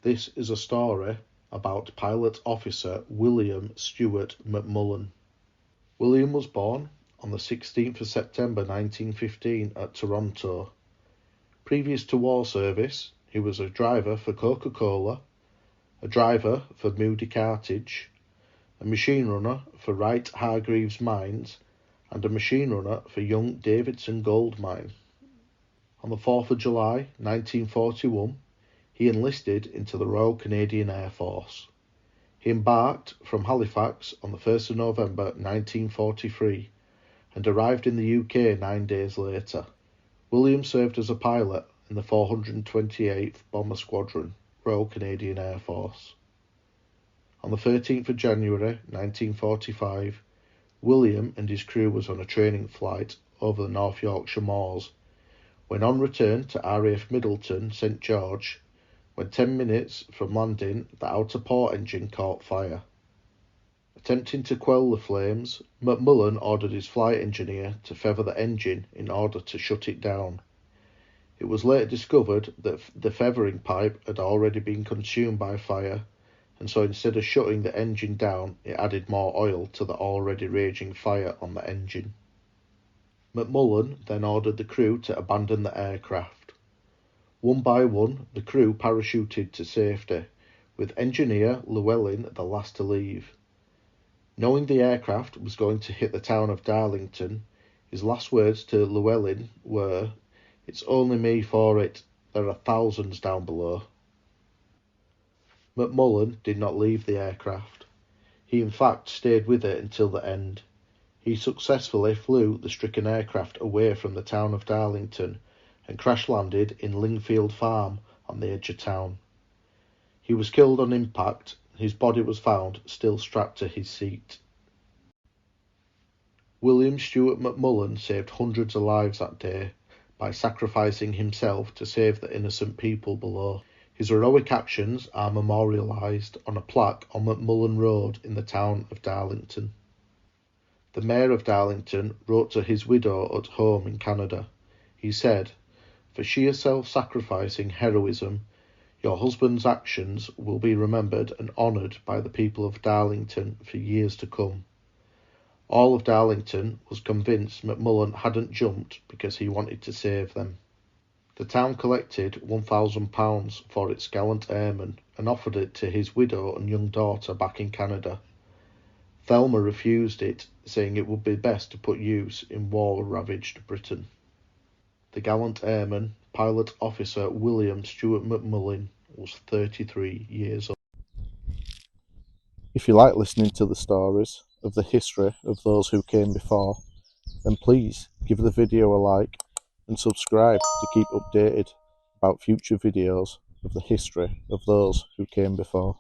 This is a story about Pilot Officer William Stuart McMullen. William was born on the 16th of September 1915 at Toronto. Previous to war service, he was a driver for Coca-Cola, a driver for Moody Cartage, a machine runner for Wright Hargreaves Mines, and a machine runner for Young Davidson Gold Mine. On the 4th of July 1941, he enlisted into the Royal Canadian Air Force. He embarked from Halifax on the 1st of November 1943 and arrived in the UK 9 days later. William served as a pilot in the 428th Bomber Squadron, Royal Canadian Air Force. On the 13th of January 1945, William and his crew was on a training flight over the North Yorkshire moors, when on return to RAF Middleton, St George, when 10 minutes from landing, the outer port engine caught fire. Attempting to quell the flames, McMullen ordered his flight engineer to feather the engine in order to shut it down. It was later discovered that the feathering pipe had already been consumed by fire, and so instead of shutting the engine down, it added more oil to the already raging fire on the engine. McMullen then ordered the crew to abandon the aircraft. One by one, the crew parachuted to safety, with engineer Llewellyn the last to leave. Knowing the aircraft was going to hit the town of Darlington, his last words to Llewellyn were, "It's only me for it, there are thousands down below." McMullen did not leave the aircraft. He in fact stayed with it until the end. He successfully flew the stricken aircraft away from the town of Darlington and crash-landed in Lingfield Farm on the edge of town. He was killed on impact. His body was found still strapped to his seat. William Stuart McMullen saved hundreds of lives that day by sacrificing himself to save the innocent people below. His heroic actions are memorialised on a plaque on McMullen Road in the town of Darlington. The Mayor of Darlington wrote to his widow at home in Canada. He said, "For sheer self-sacrificing heroism, your husband's actions will be remembered and honoured by the people of Darlington for years to come." All of Darlington was convinced McMullen hadn't jumped because he wanted to save them. The town collected £1,000 for its gallant airman and offered it to his widow and young daughter back in Canada. Thelma refused it, saying it would be best to put use in war-ravaged Britain. The gallant airman, Pilot Officer William Stuart McMullen, was 33 years old. If you like listening to the stories of the history of those who came before, then please give the video a like and subscribe to keep updated about future videos of the history of those who came before.